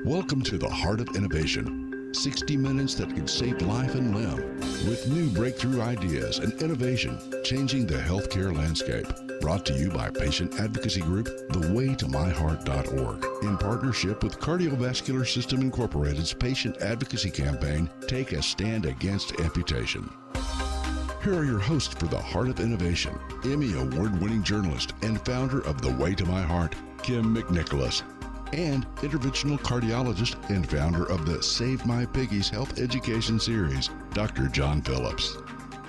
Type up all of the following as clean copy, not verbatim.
Welcome to the Heart of Innovation. 60 minutes that could save life and limb, with new breakthrough ideas and innovation changing the healthcare landscape. Brought to you by patient advocacy group thewaytomyheart.org in partnership with Cardiovascular System Incorporated's patient advocacy campaign, Take a Stand Against Amputation. Here are your hosts for the Heart of Innovation, Emmy Award-winning journalist and founder of The Way to My Heart, Kim McNicholas, and interventional cardiologist and founder of the Save My Piggies Health Education Series, Dr. John Phillips.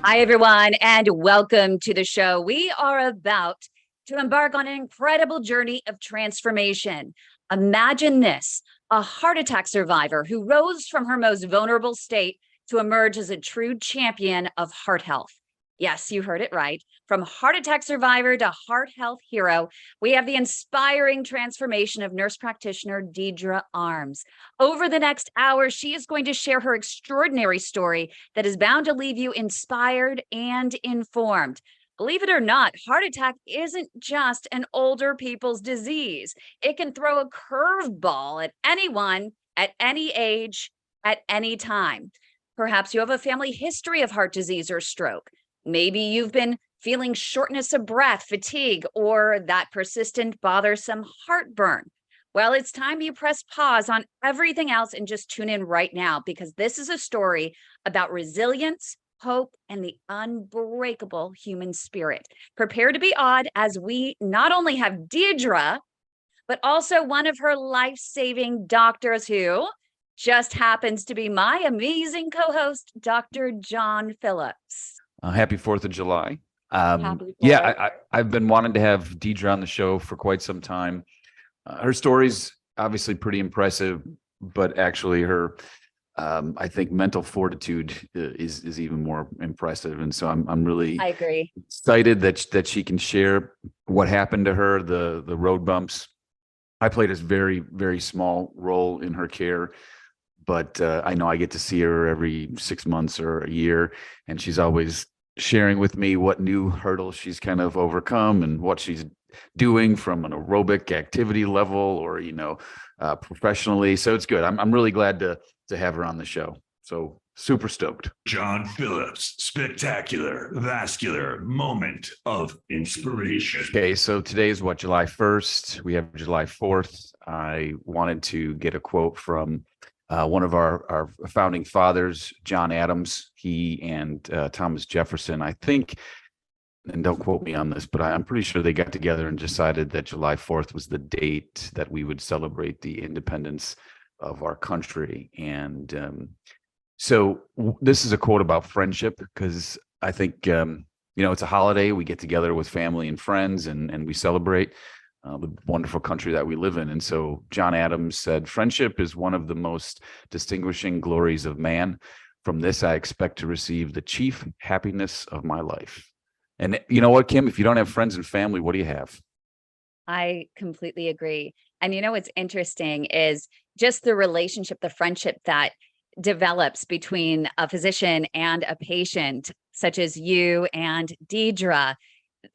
Hi, everyone, and welcome to the show. We are about to embark on an incredible journey of transformation. Imagine this, a heart attack survivor who rose from her most vulnerable state to emerge as a true champion of heart health. Yes, you heard it right. From heart attack survivor to heart health hero, we have the inspiring transformation of nurse practitioner Deidre Arms. Over the next hour, she is going to share her extraordinary story that is bound to leave you inspired and informed. Believe it or not, heart attack isn't just an older people's disease. It can throw a curveball at anyone, at any age, at any time. Perhaps you have a family history of heart disease or stroke. Maybe you've been feeling shortness of breath, fatigue, or that persistent, bothersome heartburn. Well, it's time you press pause on everything else and just tune in right now, because this is a story about resilience, hope, and the unbreakable human spirit. Prepare to be awed as we not only have Deidre, but also one of her life-saving doctors who just happens to be my amazing co-host, Dr. John Phillips. Happy 4th of July. Happy I've been wanting to have Deidre on the show for quite some time. Her story's obviously pretty impressive, but actually her, I think, mental fortitude is even more impressive. And so I'm really I agree. excited that she can share what happened to her, the road bumps. I played a very, very small role in her care, but I know I get to see her every 6 months or a year, and she's always sharing with me what new hurdles she's kind of overcome and what she's doing from an aerobic activity level or, professionally. So it's good. I'm really glad to have her on the show. So super stoked. John Phillips, spectacular, vascular moment of inspiration. Okay, so today is July 1st. We have July 4th. I wanted to get a quote from one of our founding fathers, John Adams. He and Thomas Jefferson, I think, and don't quote me on this, but I'm pretty sure they got together and decided that July 4th was the date that we would celebrate the independence of our country. And so this is a quote about friendship, because I think, it's a holiday. We get together with family and friends and we celebrate the wonderful country that we live in. And so John Adams said, "Friendship is one of the most distinguishing glories of man. From this, I expect to receive the chief happiness of my life." And you know what, Kim, if you don't have friends and family, what do you have? I completely agree. And what's interesting is just the relationship, the friendship that develops between a physician and a patient, such as you and Deidre,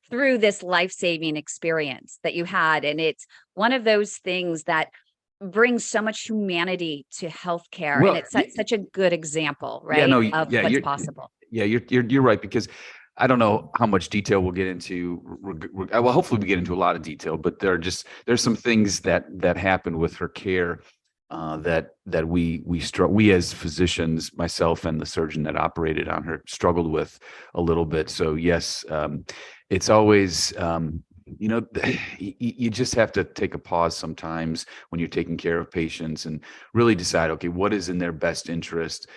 through this life-saving experience that you had. And it's one of those things that brings so much humanity to healthcare. Well, and it's such a good example, right? Yeah, no, of yeah, what's possible. Yeah, you're right, because I don't know how much detail we'll get into. Well, hopefully we get into a lot of detail, but there's some things that happened with her care that we as physicians, myself and the surgeon that operated on her, struggled with a little bit. So yes, it's always you just have to take a pause sometimes when you're taking care of patients and really decide, okay, what is in their best interest?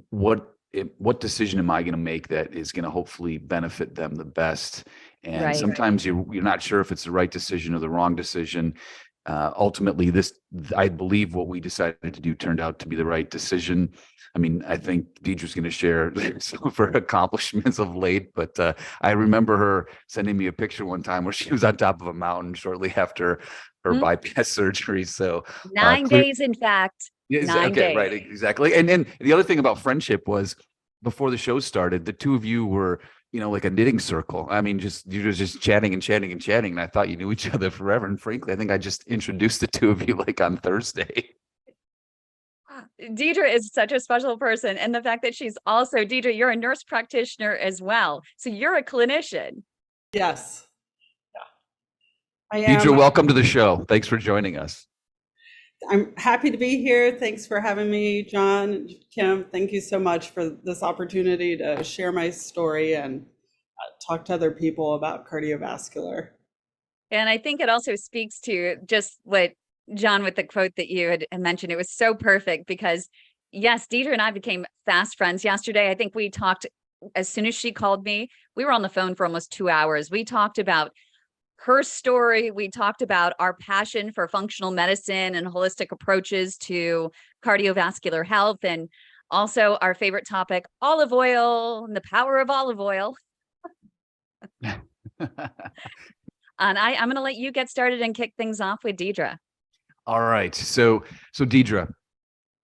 What decision am I going to make that is going to hopefully benefit them the best? And Right. sometimes you're not sure if it's the right decision or the wrong decision. Ultimately, I believe what we decided to do turned out to be the right decision. I mean, I think Deidre's going to share some of her accomplishments of late, but I remember her sending me a picture one time where she was on top of a mountain shortly after her bypass surgery. So 9 days, in fact. yes, 9 okay, days. right, exactly. And then the other thing about friendship was, before the show started, the two of you were, like a knitting circle. I mean, you were just chatting and chatting and chatting. And I thought you knew each other forever. And frankly, I think I just introduced the two of you like on Thursday. Deidre is such a special person. And the fact that she's also, Deidre, you're a nurse practitioner as well. So you're a clinician. Yes. Yeah. I am. Deidre, welcome to the show. Thanks for joining us. I'm happy to be here. Thanks for having me, John, Kim. Thank you so much for this opportunity to share my story and talk to other people about cardiovascular. And I think it also speaks to just what John, with the quote that you had mentioned, it was so perfect because yes, Deidre and I became fast friends yesterday. I think we talked as soon as she called me, we were on the phone for almost 2 hours. We talked about her story. We talked about our passion for functional medicine and holistic approaches to cardiovascular health. And also our favorite topic, olive oil and the power of olive oil. And I'm going to let you get started and kick things off with Deidre. All right. So Deidre,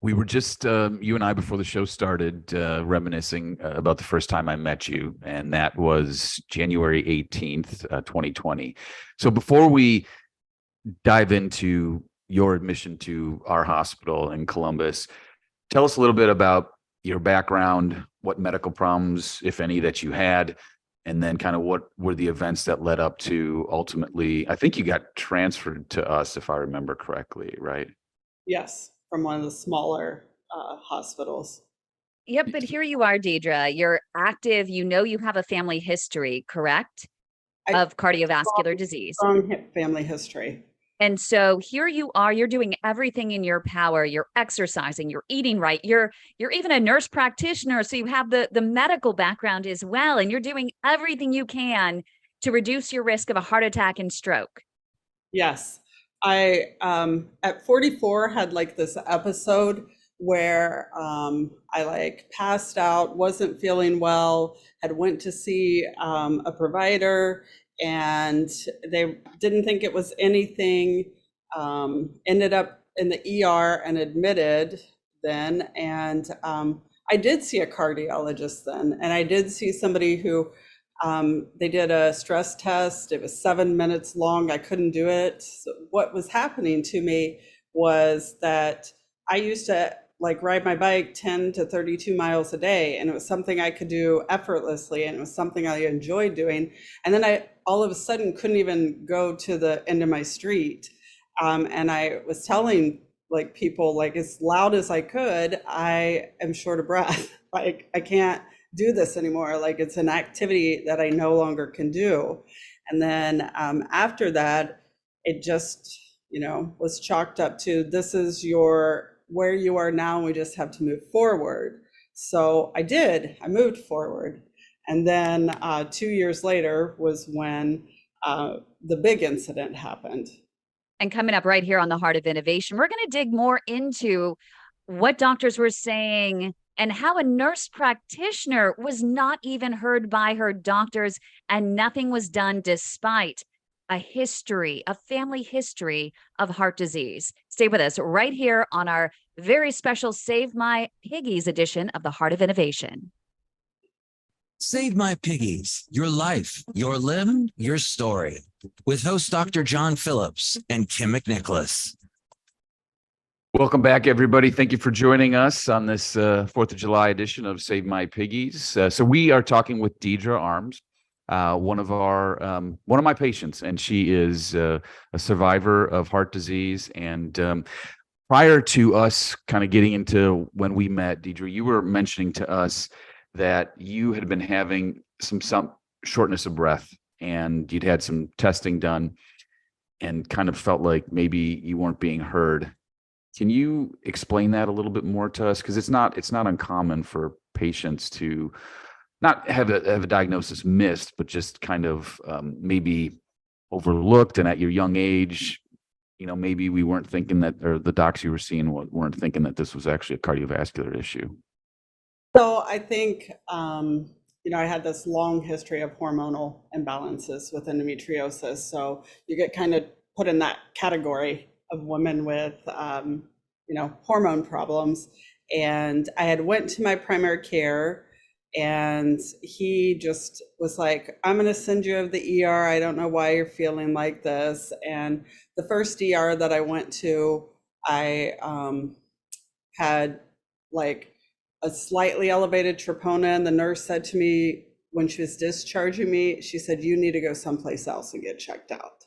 we were just, you and I, before the show started, reminiscing about the first time I met you, and that was January 18th, 2020. So before we dive into your admission to our hospital in Columbus, tell us a little bit about your background, what medical problems, if any, that you had, and then kind of what were the events that led up to ultimately, I think you got transferred to us, if I remember correctly, right? Yes, from one of the smaller hospitals. Yep, but here you are, Deidre. You're active. You know you have a family history, correct? Of cardiovascular disease. Strong family history. And so here you are, you're doing everything in your power. You're exercising, you're eating right. You're even a nurse practitioner, so you have the medical background as well, and you're doing everything you can to reduce your risk of a heart attack and stroke. Yes. I at 44 had like this episode where I like passed out, wasn't feeling well, had went to see a provider, and they didn't think it was anything, ended up in the ER and admitted then. And I did see a cardiologist then, and I did see somebody who they did a stress test. It was 7 minutes long. I couldn't do it. So what was happening to me was that I used to like ride my bike 10 to 32 miles a day, and it was something I could do effortlessly, and it was something I enjoyed doing. And then I all of a sudden couldn't even go to the end of my street. And I was telling like people, like as loud as I could, I am short of breath. Like I can't do this anymore. Like it's an activity that I no longer can do. And then after that, it just, was chalked up to, this is where you are now, and we just have to move forward. So I moved forward. And then 2 years later was when the big incident happened. And coming up right here on the Heart of Innovation, we're going to dig more into what doctors were saying and how a nurse practitioner was not even heard by her doctors, and nothing was done despite a family history of heart disease. Stay with us right here on our very special Save My Piggies edition of the Heart of Innovation. Save My Piggies, your life, your limb, your story, with host Dr. John Phillips and Kim McNicholas. Welcome back, everybody. Thank you for joining us on this 4th of July edition of Save My Piggies. So we are talking with Deidre Arms, one of my patients, and she is a survivor of heart disease. And prior to us kind of getting into when we met, Deidre, you were mentioning to us that you had been having some shortness of breath, and you'd had some testing done and kind of felt like maybe you weren't being heard. Can you explain that a little bit more to us? Because it's not uncommon for patients to not have a diagnosis missed, but just kind of maybe overlooked. And at your young age, maybe we weren't thinking that, or the docs you were seeing weren't thinking that this was actually a cardiovascular issue. So I think, I had this long history of hormonal imbalances with endometriosis. So you get kind of put in that category of women with, hormone problems. And I had went to my primary care, and he just was like, I'm going to send you to the ER. I don't know why you're feeling like this. And the first ER that I went to, I had like a slightly elevated troponin. The nurse said to me when she was discharging me, she said, you need to go someplace else and get checked out.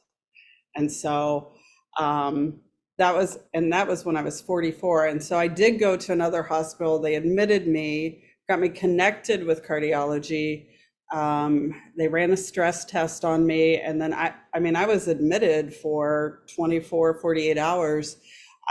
And so that was when I was 44. And so I did go to another hospital. They admitted me, got me connected with cardiology. They ran a stress test on me. And then I was admitted for 24, 48 hours.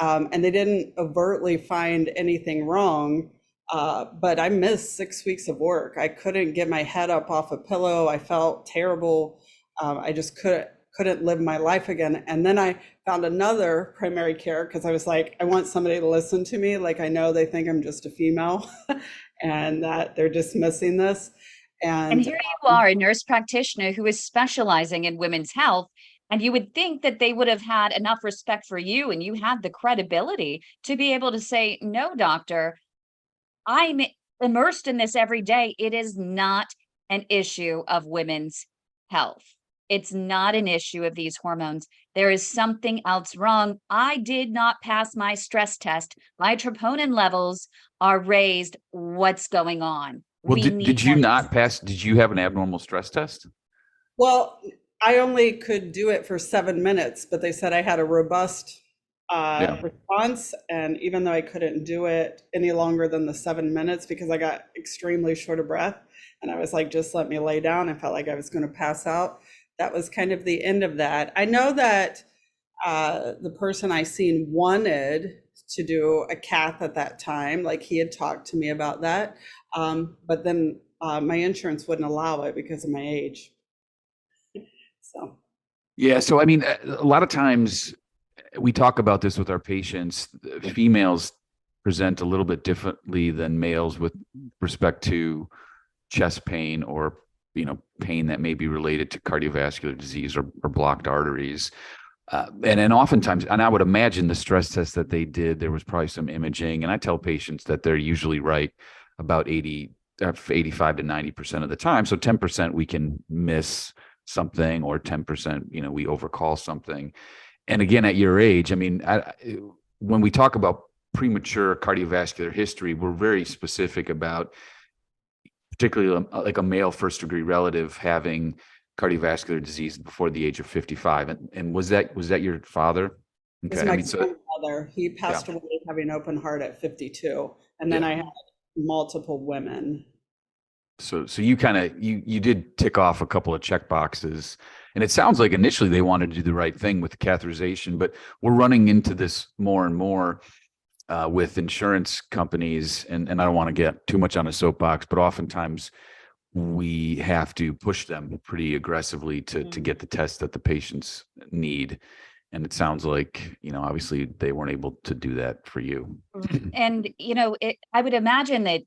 And they didn't overtly find anything wrong. But I missed 6 weeks of work. I couldn't get my head up off a pillow. I felt terrible. I just couldn't live my life again. And then I found another primary care because I was like, I want somebody to listen to me. Like, I know they think I'm just a female and that they're dismissing this. And here you are, a nurse practitioner who is specializing in women's health. And you would think that they would have had enough respect for you and you had the credibility to be able to say, no, doctor, I'm immersed in this every day. It is not an issue of women's health. It's not an issue of these hormones. There is something else wrong. I did not pass my stress test. My troponin levels are raised. What's going on? Well, did you not pass? Did you have an abnormal stress test? Well, I only could do it for 7 minutes, but they said I had a robust response. And even though I couldn't do it any longer than the 7 minutes because I got extremely short of breath and I was like, just let me lay down. I felt like I was going to pass out. That was kind of the end of that. I know that the person I seen wanted to do a cath at that time. Like he had talked to me about that. But then my insurance wouldn't allow it because of my age. So. Yeah. So, I mean, a lot of times we talk about this with our patients. Females present a little bit differently than males with respect to chest pain or, pain that may be related to cardiovascular disease or blocked arteries. And oftentimes, and I would imagine the stress test that they did, there was probably some imaging. And I tell patients that they're usually right about 85 to 90% of the time. So 10% we can miss something, or 10%, we overcall something. And again, at your age, I mean, when we talk about premature cardiovascular history, we're very specific about particularly like a male first degree relative having cardiovascular disease before the age of 55. And was that your father? Okay. It's my grandfather. He passed away having open heart at 52. And then I had multiple women. So you kind of, you did tick off a couple of check boxes, and it sounds like initially they wanted to do the right thing with the catheterization, but we're running into this more and more with insurance companies. And I don't want to get too much on a soapbox, but oftentimes we have to push them pretty aggressively to get the test that the patients need. And it sounds like, obviously they weren't able to do that for you. And, I would imagine that,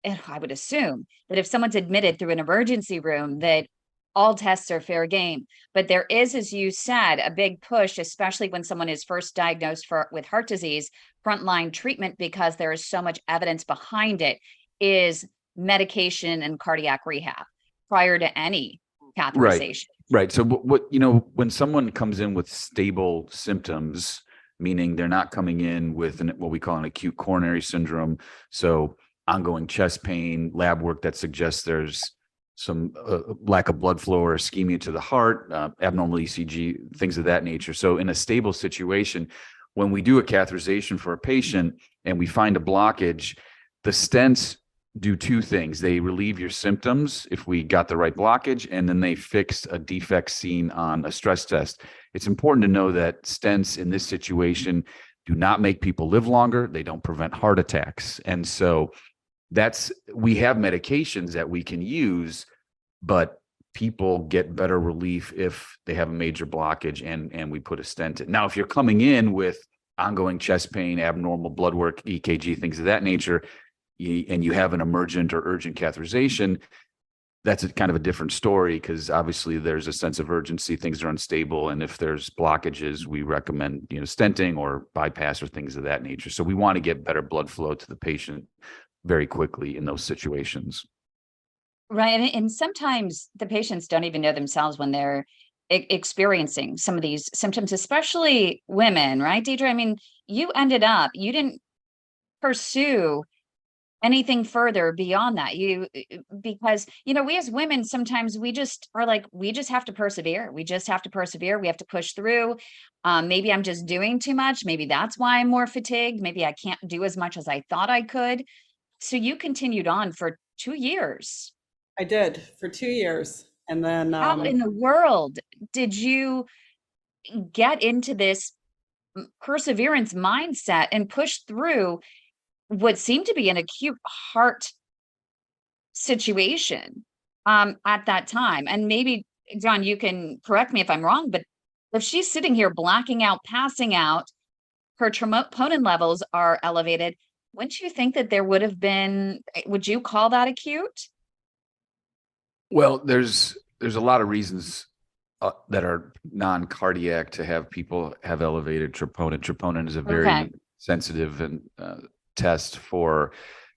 I would assume that if someone's admitted through an emergency room, that all tests are fair game. But there is, as you said, a big push, especially when someone is first diagnosed with heart disease, frontline treatment, because there is so much evidence behind it, is medication and cardiac rehab prior to any catheterization. Right. So what when someone comes in with stable symptoms, meaning they're not coming in with what we call an acute coronary syndrome, so ongoing chest pain, lab work that suggests there's some lack of blood flow or ischemia to the heart, abnormal ECG, things of that nature. So in a stable situation, when we do a catheterization for a patient and we find a blockage, the stents do two things. They relieve your symptoms if we got the right blockage, and then they fix a defect seen on a stress test. It's important to know that stents in this situation do not make people live longer. They don't prevent heart attacks. And so we have medications that we can use, but people get better relief if they have a major blockage and we put a stent in. Now, if you're coming in with ongoing chest pain, abnormal blood work, EKG, things of that nature, and you have an emergent or urgent catheterization, that's kind of a different story, because obviously there's a sense of urgency, things are unstable. And if there's blockages, we recommend, stenting or bypass or things of that nature. So we want to get better blood flow to the patient very quickly in those situations. Right. And sometimes the patients don't even know themselves when they're experiencing some of these symptoms, especially women, right, Deidre? I mean, you didn't pursue anything further beyond that? Because, we as women, sometimes we just are like, we just have to persevere. We just have to persevere. We have to push through. Maybe I'm just doing too much. Maybe that's why I'm more fatigued. Maybe I can't do as much as I thought I could. So you continued on for 2 years. I did for 2 years. And then How in the world did you get into this perseverance mindset and push through what seemed to be an acute heart situation at that time? And maybe, John, you can correct me if I'm wrong, but if she's sitting here blacking out, passing out, her troponin levels are elevated, wouldn't you think that there would have been, would you call that acute? Well, there's a lot of reasons that are non-cardiac to have people have elevated troponin. Troponin is a very sensitive and test for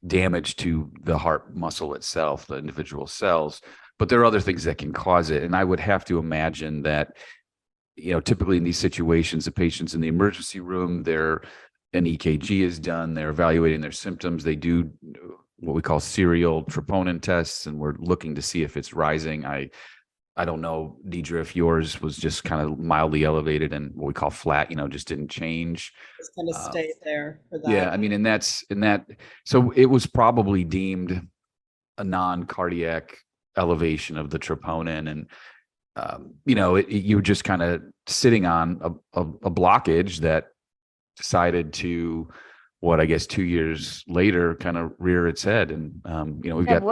damage to the heart muscle itself, the individual cells. But there are other things that can cause it. And I would have to imagine that, typically in these situations, the patient's in the emergency room, an EKG is done, they're evaluating their symptoms. They do what we call serial troponin tests, and we're looking to see if it's rising. I don't know, Deidre, if yours was just kind of mildly elevated and what we call flat, just didn't change. Just kind of stayed there for that. Yeah, I mean, and that's in that. So it was probably deemed a non-cardiac elevation of the troponin, and you were just kind of sitting on a blockage that decided to, what I guess 2 years later, kind of rear its head, and we've got.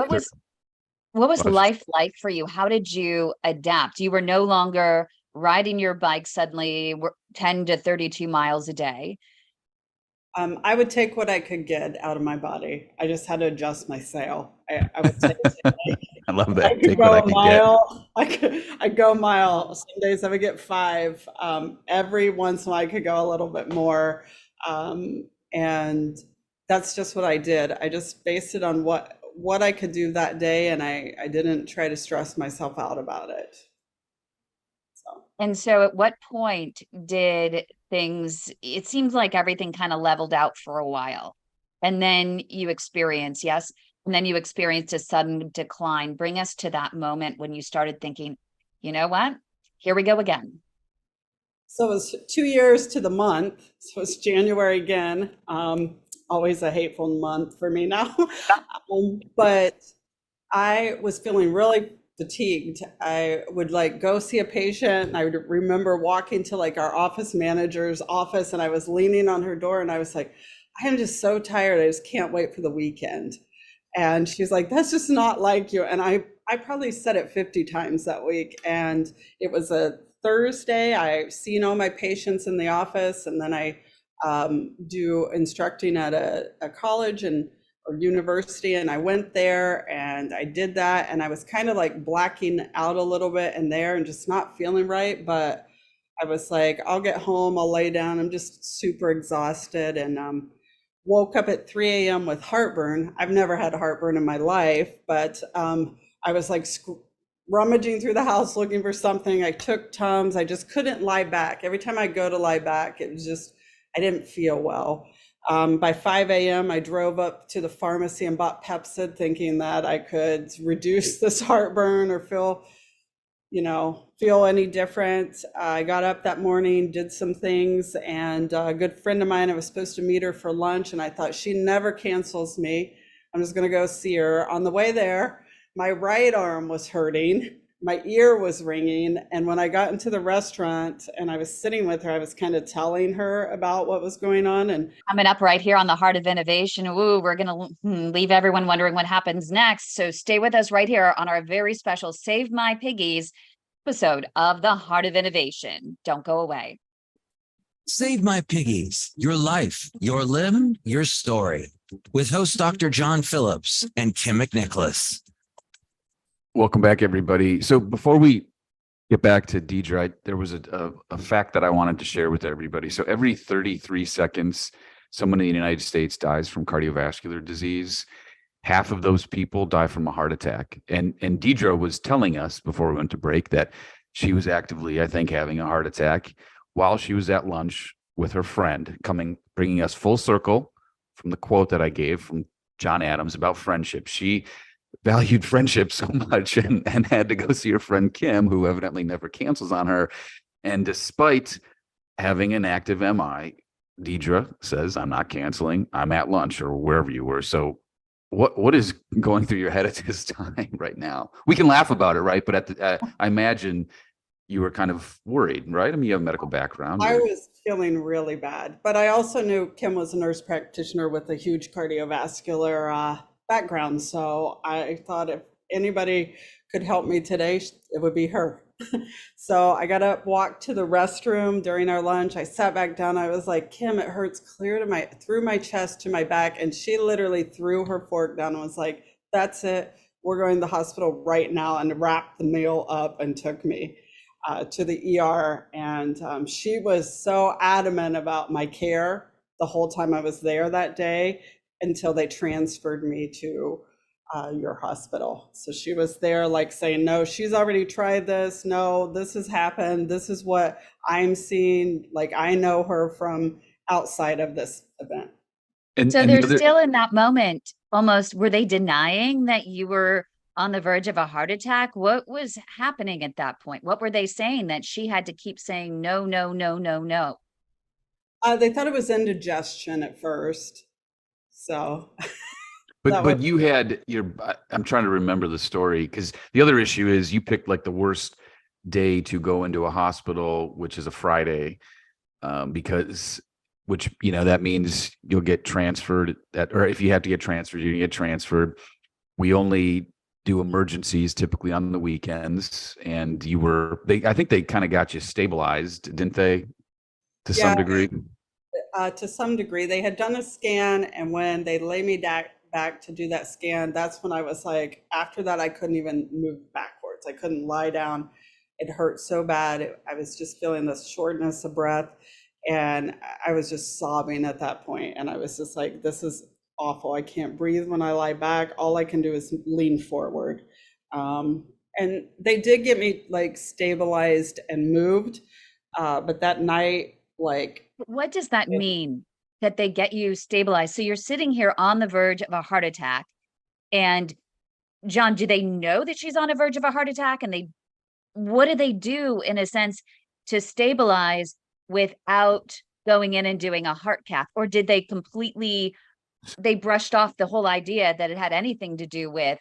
What was life like for you? How did you adapt? You were no longer riding your bike suddenly 10 to 32 miles a day. I would take what I could get out of my body. I just had to adjust my sail. I would say, I love that. I could go a mile. I'd go a mile. Some days I would get 5. Every once in a while I could go a little bit more. And that's just what I did. I just based it on what I could do that day, and I didn't try to stress myself out about it. And so at what point did it seems like everything kind of leveled out for a while, and then you experienced a sudden decline. Bring us to that moment when you started thinking, you know what, here we go again. So it was 2 years to the month. So it's January again. Always a hateful month for me now. But I was feeling really fatigued. I would go see a patient, and I would remember walking to our office manager's office, and I was leaning on her door, and I was like, I am just so tired. I just can't wait for the weekend. And she's like, that's just not like you. And I probably said it 50 times that week. And it was a Thursday. I've seen all my patients in the office, and then I do instructing at a college or university, and I went there and I did that, and I was kind of blacking out a little bit in there and just not feeling right. But I was like, I'll get home, I'll lay down. I'm just super exhausted, and woke up at 3 a.m. with heartburn. I've never had heartburn in my life, but I was rummaging through the house looking for something. I took Tums. I just couldn't lie back. Every time I go to lie back, it was just, I didn't feel well. By 5 a.m., I drove up to the pharmacy and bought Pepsid, thinking that I could reduce this heartburn or feel any different. I got up that morning, did some things, and a good friend of mine, I was supposed to meet her for lunch, and I thought, she never cancels me. I'm just going to go see her. On the way there, my right arm was hurting. My ear was ringing, and when I got into the restaurant and I was sitting with her, I was kind of telling her about what was going on. And coming up right here on the Heart of Innovation, we're going to leave everyone wondering what happens next. So stay with us right here on our very special Save My Piggies episode of the Heart of Innovation. Don't go away. Save My Piggies, your life, your limb, your story, with host Dr. John Phillips and Kim McNicholas. Welcome back, everybody. So before we get back to Deidre, there was a fact that I wanted to share with everybody. So every 33 seconds, someone in the United States dies from cardiovascular disease. Half of those people die from a heart attack. And Deidre was telling us before we went to break that she was actively, I think, having a heart attack while she was at lunch with her friend, bringing us full circle from the quote that I gave from John Adams about friendship. She valued friendship so much and had to go see her friend Kim, who evidently never cancels on her. And despite having an active MI, Deidre says, I'm not canceling. I'm at lunch or wherever you were. So what is going through your head at this time right now? We can laugh about it, right? But I imagine you were kind of worried, right? I mean, you have a medical background. I was feeling really bad, but I also knew Kim was a nurse practitioner with a huge cardiovascular background. So I thought if anybody could help me today, it would be her. So I got up, walked to the restroom during our lunch. I sat back down. I was like, Kim, it hurts clear to through my chest to my back. And she literally threw her fork down and was like, that's it. We're going to the hospital right now, and wrapped the meal up and took me to the ER. And she was so adamant about my care the whole time I was there that day until they transferred me to your hospital. So she was there like saying, no, she's already tried this. No, this has happened. This is what I'm seeing. Like, I know her from outside of this event. So they're still in that moment, almost, were they denying that you were on the verge of a heart attack? What was happening at that point? What were they saying that she had to keep saying, no, no, no, no, no? They thought it was indigestion at first. So But you had I'm trying to remember the story, because the other issue is you picked like the worst day to go into a hospital, which is a Friday, which that means you'll get transferred or if you have to get transferred, you get transferred. We only do emergencies typically on the weekends, and I think they kind of got you stabilized, didn't they? To some degree. To some degree, they had done a scan, and when they lay me back to do that scan, that's when I was like, after that, I couldn't even move backwards. I couldn't lie down. It hurt so bad. I was just feeling this shortness of breath, and I was just sobbing at that point. And I was just like, this is awful. I can't breathe when I lie back. All I can do is lean forward. And they did get me like stabilized and moved. But that night, what does that mean, that they get you stabilized? So you're sitting here on the verge of a heart attack, and John, do they know that she's on the verge of a heart attack? And what do they do in a sense to stabilize without going in and doing a heart cath? Or did they they brushed off the whole idea that it had anything to do with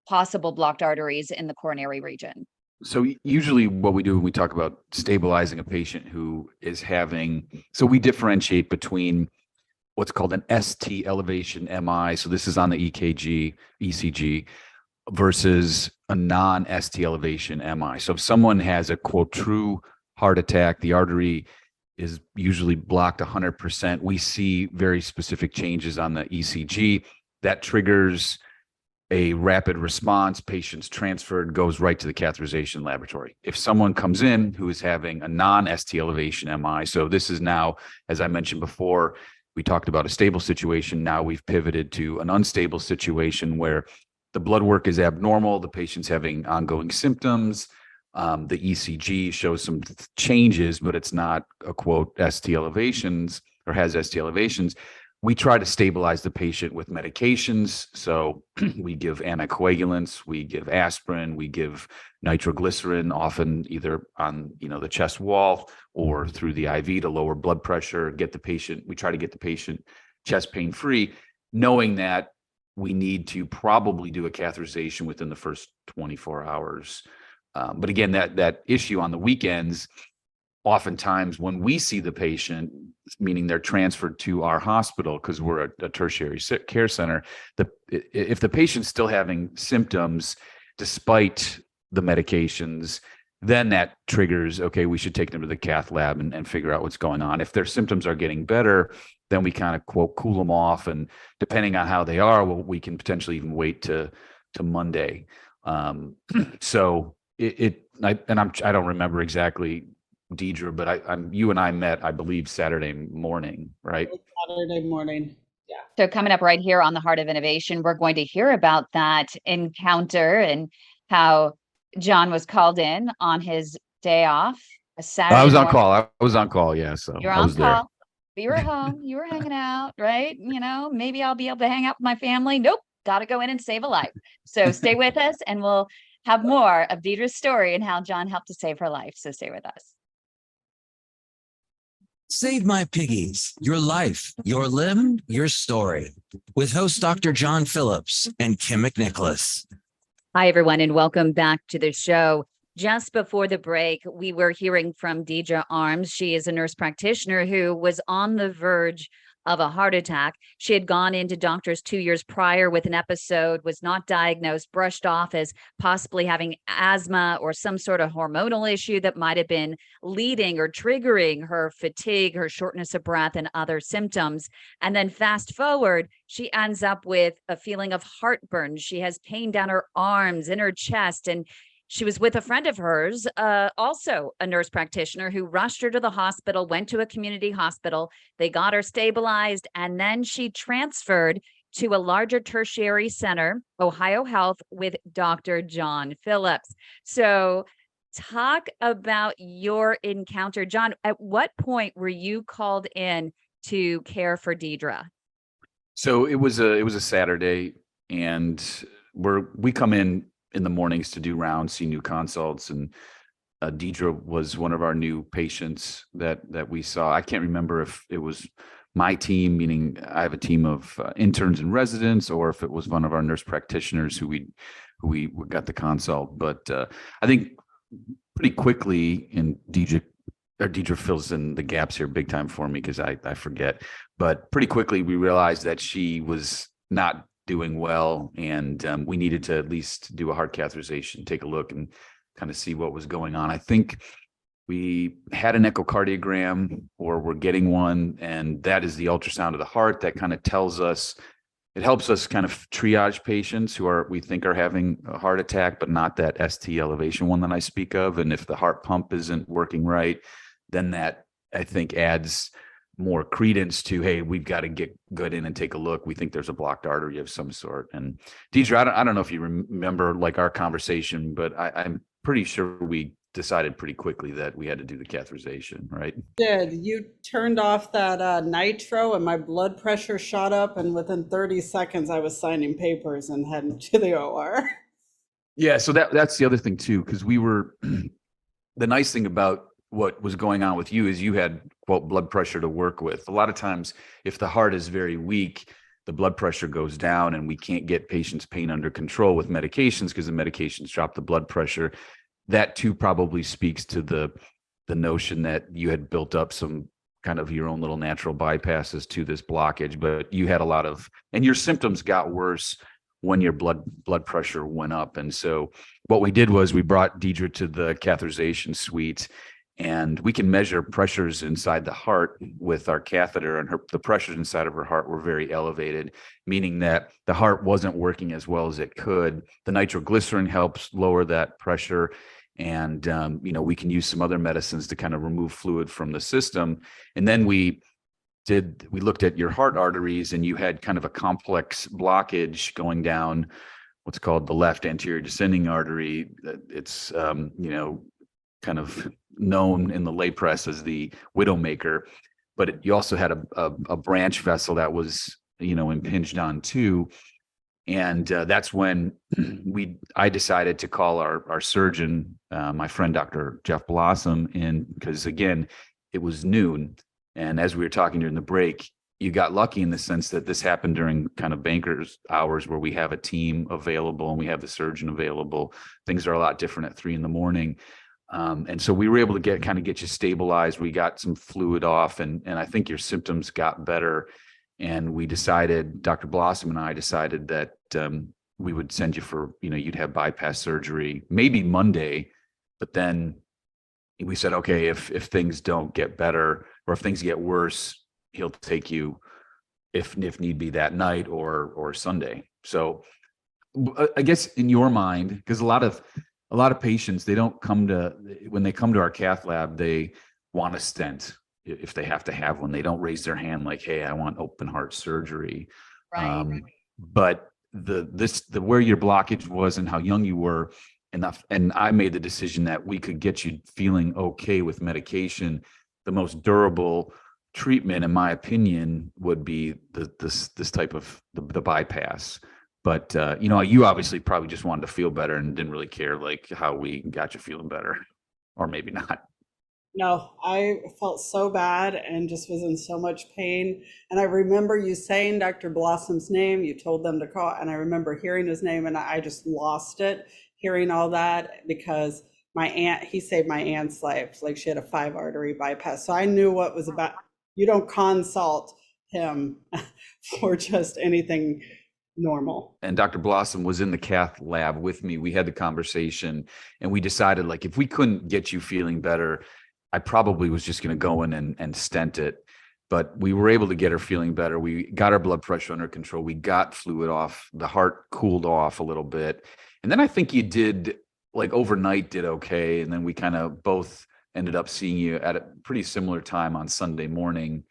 possible blocked arteries in the coronary region? So usually what we do when we talk about stabilizing a patient who is so we differentiate between what's called an ST elevation MI. So this is on the ECG, versus a non-ST elevation MI. So if someone has a quote true heart attack, the artery is usually blocked 100%. We see very specific changes on the ECG that triggers a rapid response. Patient's transferred, goes right to the catheterization laboratory. If someone comes in who is having a non-ST elevation MI, so this is now, as I mentioned before, we talked about a stable situation. Now we've pivoted to an unstable situation where the blood work is abnormal, the patient's having ongoing symptoms, the ECG shows some changes, but it's not a quote ST elevations or has ST elevations. We try to stabilize the patient with medications. So we give anticoagulants, we give aspirin, we give nitroglycerin, often either on the chest wall or through the IV to lower blood pressure. We try to get the patient chest pain free, knowing that we need to probably do a catheterization within the first 24 hours. But again, that issue on the weekends, oftentimes when we see the patient, meaning they're transferred to our hospital because we're a tertiary care center, if the patient's still having symptoms despite the medications, then that triggers, okay, we should take them to the cath lab and figure out what's going on. If their symptoms are getting better, then we kind of quote cool them off, and depending on how they are, we can potentially even wait to Monday. So I don't remember exactly, Deidre, but you and I met, I believe, Saturday morning, right? Saturday morning. Yeah. So coming up right here on the Heart of Innovation, we're going to hear about that encounter and how John was called in on his day off, a Saturday I was on morning. call. I was on call. Yeah. So You're I on was call. there. you were home, you were hanging out, right? Maybe I'll be able to hang out with my family. Nope, got to go in and save a life. So stay with us and we'll have more of Deidre's story and how John helped to save her life. So stay with us. Save My Piggies, Your Life, Your Limb, Your Story, with host Dr. John Phillips and Kim McNicholas. Hi, everyone, and welcome back to the show. Just before the break, we were hearing from Deidre Arms. She is a nurse practitioner who was on the verge of a heart attack. She had gone into doctors 2 years prior with an episode, was not diagnosed, brushed off as possibly having asthma or some sort of hormonal issue that might have been leading or triggering her fatigue, her shortness of breath, and other symptoms. And then fast forward, she ends up with a feeling of heartburn. She has pain down her arms, in her chest, and she was with a friend of hers, also a nurse practitioner, who rushed her to the hospital, went to a community hospital. They got her stabilized, and then she transferred to a larger tertiary center, Ohio Health, with Dr. John Phillips. So talk about your encounter. John, at what point were you called in to care for Deidre? So it was a Saturday, and we come in the mornings to do rounds, see new consults, and Deidre was one of our new patients that we saw. I can't remember if it was my team, meaning I have a team of interns and residents, or if it was one of our nurse practitioners who we got the consult. But I think pretty quickly, and Deidre fills in the gaps here big time for me because I forget. But pretty quickly we realized that she was not doing well, and we needed to at least do a heart catheterization, take a look and kind of see what was going on. I think we had an echocardiogram, or we're getting one, and that is the ultrasound of the heart that kind of tells us, it helps us kind of triage patients who we think are having a heart attack, but not that ST elevation one that I speak of. And if the heart pump isn't working right, then that, I think, adds more credence to, hey, we've got to get good in and take a look. We think there's a blocked artery of some sort. And Deidre, I don't know if you remember like our conversation, but I'm pretty sure we decided pretty quickly that we had to do the catheterization, right? You turned off that nitro and my blood pressure shot up, and within 30 seconds I was signing papers and heading to the OR. Yeah, so that's the other thing too, because we were, the nice thing about what was going on with you is you had, quote, blood pressure to work with. A lot of times, if the heart is very weak, the blood pressure goes down, and we can't get patients' pain under control with medications because the medications drop the blood pressure. That too probably speaks to the notion that you had built up some kind of your own little natural bypasses to this blockage, but you had a lot of, and your symptoms got worse when your blood pressure went up. And so what we did was we brought Deidre to the catheterization suite, and we can measure pressures inside the heart with our catheter, and the pressures inside of her heart were very elevated, meaning that the heart wasn't working as well as it could. The nitroglycerin helps lower that pressure. And, we can use some other medicines to kind of remove fluid from the system. And then we looked at your heart arteries, and you had kind of a complex blockage going down what's called the left anterior descending artery. It's, kind of known in the lay press as the widowmaker, but you also had a branch vessel that was, impinged on too. And that's when I decided to call our surgeon, my friend, Dr. Jeff Blossom, in, because again, it was noon. And as we were talking during the break, you got lucky in the sense that this happened during kind of banker's hours where we have a team available and we have the surgeon available. Things are a lot different at 3 a.m. And so we were able to get you stabilized. We got some fluid off, and I think your symptoms got better. And we decided, Dr. Blossom and I decided that we would send you for, you'd have bypass surgery, maybe Monday, but then we said, okay, if things don't get better, or if things get worse, he'll take you if need be that night or Sunday. So I guess in your mind, because a lot of patients, when they come to our cath lab, they want a stent. If they have to have one, they don't raise their hand like, hey, I want open heart surgery. Right. But the where your blockage was and how young you were, and I made the decision that we could get you feeling okay with medication. The most durable treatment, in my opinion, would be this type of the bypass. But you obviously probably just wanted to feel better and didn't really care like how we got you feeling better, or maybe not. No, I felt so bad and just was in so much pain. And I remember you saying Dr. Blossom's name, you told them to call, and I remember hearing his name and I just lost it, hearing all that, because my aunt, he saved my aunt's life. Like, she had a 5-artery bypass. So I knew what was about. You don't consult him for just anything normal. And Dr. Blossom was in the cath lab with me. We had the conversation and we decided, like, if we couldn't get you feeling better, I probably was just going to go in and stent it. But we were able to get her feeling better. We got our blood pressure under control. We got fluid off. The heart cooled off a little bit. And then I think you did, like, overnight did okay. And then we kind of both ended up seeing you at a pretty similar time on Sunday morning.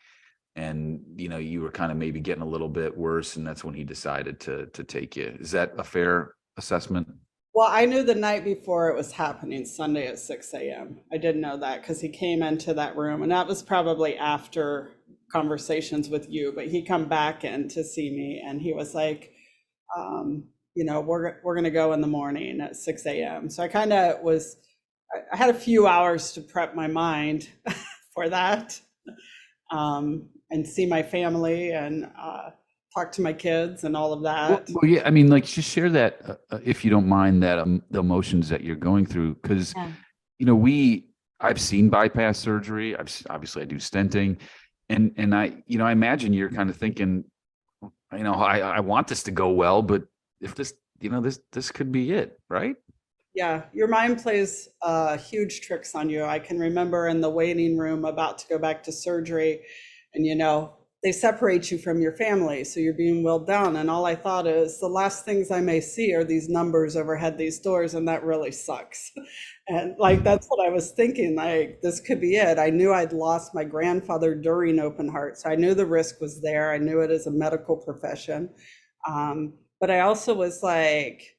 And, you were kind of maybe getting a little bit worse. And that's when he decided to take you. Is that a fair assessment? Well, I knew the night before it was happening, Sunday at 6 a.m. I didn't know that because he came into that room, and that was probably after conversations with you, but he come back in to see me and he was like, we're going to go in the morning at 6 a.m. So I kind of I had a few hours to prep my mind for that, and see my family and talk to my kids and all of that. Well, yeah, I mean, like, just share that, if you don't mind, that the emotions that you're going through, because I've seen bypass surgery. Obviously I do stenting, and I imagine you're kind of thinking, I want this to go well, but if this could be it, right? Yeah, your mind plays huge tricks on you. I can remember in the waiting room about to go back to surgery, and they separate you from your family, so you're being wheeled down. And all I thought is, the last things I may see are these numbers overhead these doors, and that really sucks. And like, that's what I was thinking, like, this could be it. I knew I'd lost my grandfather during open heart, so I knew the risk was there. I knew it as a medical profession. But I also was like,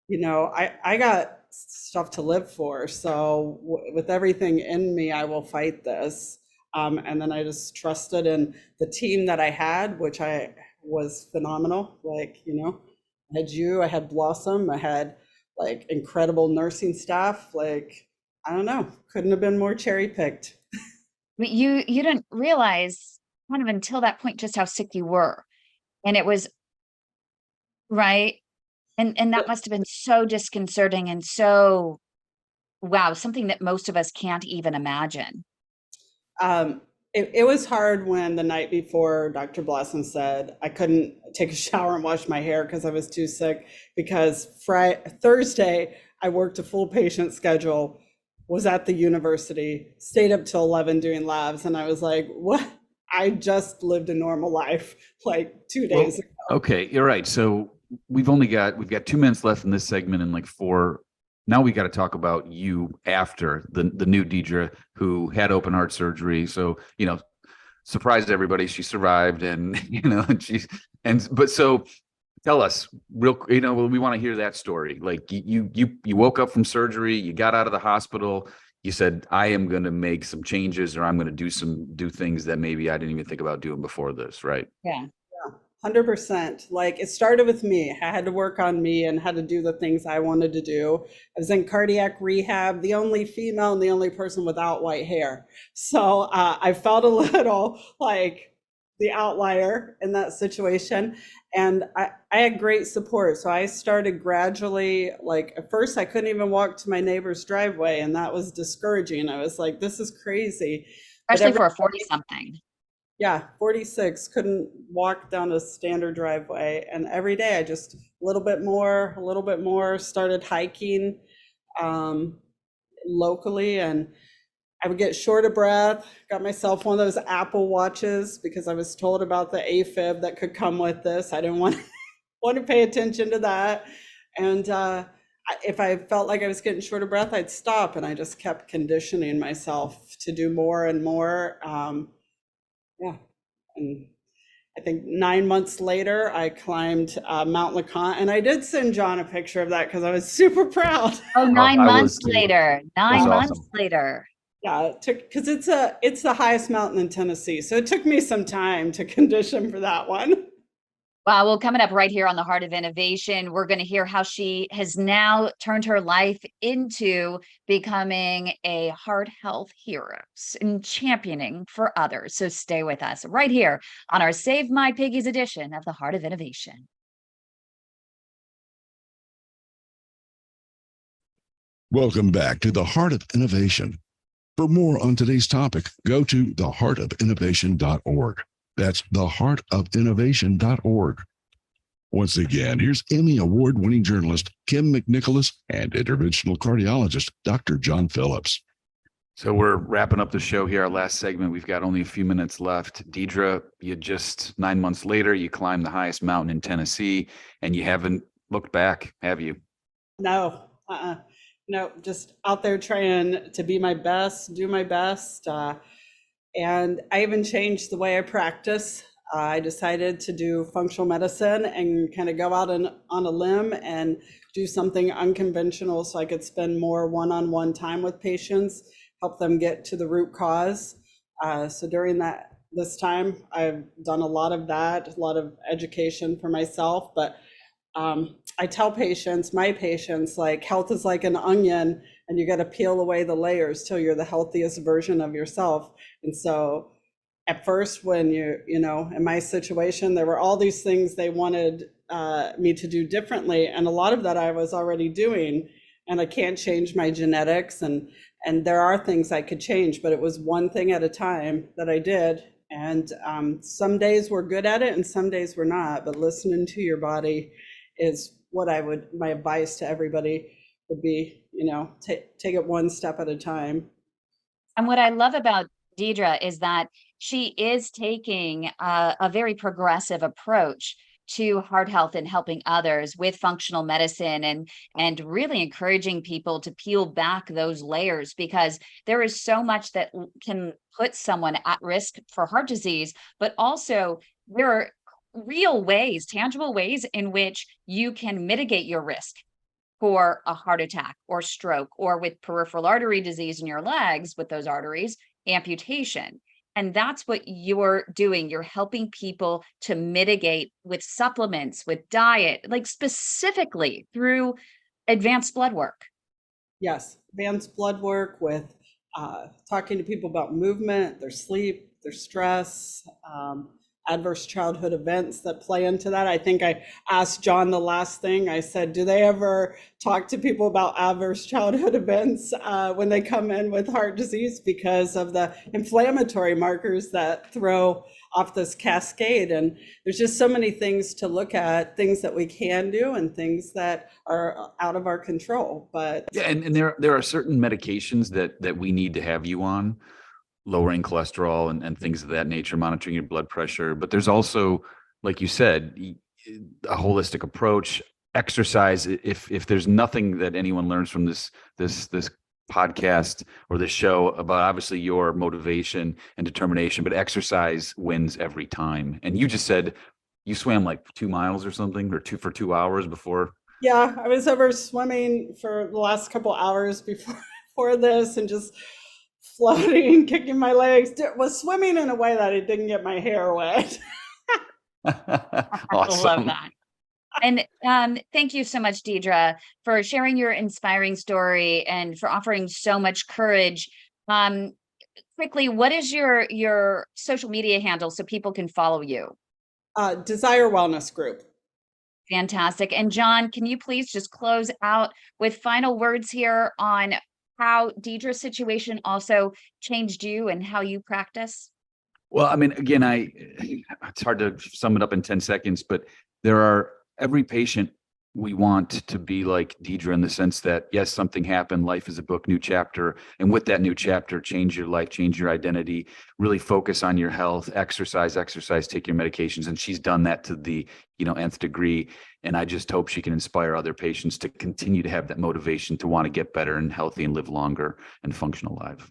I got stuff to live for. So with everything in me, I will fight this. And then I just trusted in the team that I had, which I was phenomenal. Like, I had Blossom, I had like incredible nursing staff. Like, I don't know, couldn't have been more cherry picked. But you didn't realize kind of until that point just how sick you were. And it was right. And that must have been so disconcerting and so, wow, something that most of us can't even imagine. It was hard when the night before Dr. Blossom said I couldn't take a shower and wash my hair because I was too sick, because Thursday I worked a full patient schedule, was at the university, stayed up till 11 doing labs, and I was like, what? I just lived a normal life like 2 days ago. Okay, you're right. So we've got 2 minutes left in this segment and like 4. Now we got to talk about you after the new Deidre, who had open heart surgery. So, surprised everybody. She survived, and, but so tell us we want to hear that story. Like, you woke up from surgery, you got out of the hospital, you said, I am going to make some changes, or I'm going to do things that maybe I didn't even think about doing before this. Right. Yeah. 100%. Like, it started with me. I had to work on me and had to do the things I wanted to do. I was in cardiac rehab, the only female and the only person without white hair. So I felt a little like the outlier in that situation. And I had great support. So I started gradually, like, at first I couldn't even walk to my neighbor's driveway, and that was discouraging. I was like, this is crazy. Especially for a 40-something. Yeah, 46, couldn't walk down a standard driveway. And every day I just a little bit more, started hiking locally, and I would get short of breath, got myself one of those Apple Watches because I was told about the AFib that could come with this. I didn't want to pay attention to that. And if I felt like I was getting short of breath, I'd stop, and I just kept conditioning myself to do more and more. Yeah, and I think 9 months later, I climbed Mount LeConte, and I did send John a picture of that because I was super proud. Oh, 9 months later. 9 months later. Yeah, it took, because it's the highest mountain in Tennessee. So it took me some time to condition for that one. Well, coming up right here on the Heart of Innovation, we're going to hear how she has now turned her life into becoming a heart health hero and championing for others. So stay with us right here on our Save My Piggies edition of the Heart of Innovation. Welcome back to the Heart of Innovation. For more on today's topic, go to theheartofinnovation.org. That's theheartofinnovation.org. Once again, here's Emmy Award-winning journalist Kim McNicholas and interventional cardiologist Dr. John Phillips. So we're wrapping up the show here. Our last segment. We've got only a few minutes left. Deidre, you just 9 months later, you climbed the highest mountain in Tennessee, and you haven't looked back, have you? No, no, just out there trying to be my best, do my best. And I even changed the way I practice. I decided to do functional medicine and kind of go out on a limb and do something unconventional so I could spend more one-on-one time with patients, help them get to the root cause. So during this time, I've done a lot of that, a lot of education for myself, but I tell my patients, like, health is like an onion and you got to peel away the layers till you're the healthiest version of yourself. And so at first, when in my situation, there were all these things they wanted me to do differently. And a lot of that I was already doing, and I can't change my genetics. And there are things I could change, but it was one thing at a time that I did. And some days we're good at it and some days we're not, but listening to your body is what my advice to everybody would be, take it one step at a time. And what I love about Deidre is that she is taking a very progressive approach to heart health and helping others with functional medicine and really encouraging people to peel back those layers, because there is so much that can put someone at risk for heart disease, but also there are real ways, tangible ways in which you can mitigate your risk for a heart attack or stroke, or with peripheral artery disease in your legs, with those arteries, amputation. And that's what you're doing. You're helping people to mitigate with supplements, with diet, like specifically through advanced blood work. Yes, advanced blood work with talking to people about movement, their sleep, their stress, adverse childhood events that play into that. I think I asked John the last thing. I said, do they ever talk to people about adverse childhood events when they come in with heart disease, because of the inflammatory markers that throw off this cascade? And there's just so many things to look at, things that we can do and things that are out of our control. But yeah, and there are certain medications that we need to have you on, lowering cholesterol and things of that nature, monitoring your blood pressure. But there's also, like you said, a holistic approach, exercise. If there's nothing that anyone learns from this podcast or this show about, obviously, your motivation and determination, but exercise wins every time. And you just said you swam like 2 miles or something, or 2 hours before. Yeah, I was over swimming for the last couple hours before this, and just floating, kicking my legs, was swimming in a way that it didn't get my hair wet. Awesome. I love that. And thank you so much, Deidre, for sharing your inspiring story and for offering so much courage. Quickly, what is your social media handle so people can follow you? Desire Wellness Group. Fantastic. And John, can you please just close out with final words here on how Deidre's situation also changed you and how you practice? Well, I mean, again, it's hard to sum it up in 10 seconds, but every patient we want to be like Deidre, in the sense that, yes, something happened, life is a book, new chapter. And with that new chapter, change your life, change your identity, really focus on your health, exercise, take your medications. And she's done that to the, nth degree. And I just hope she can inspire other patients to continue to have that motivation to want to get better and healthy and live longer and functional lives.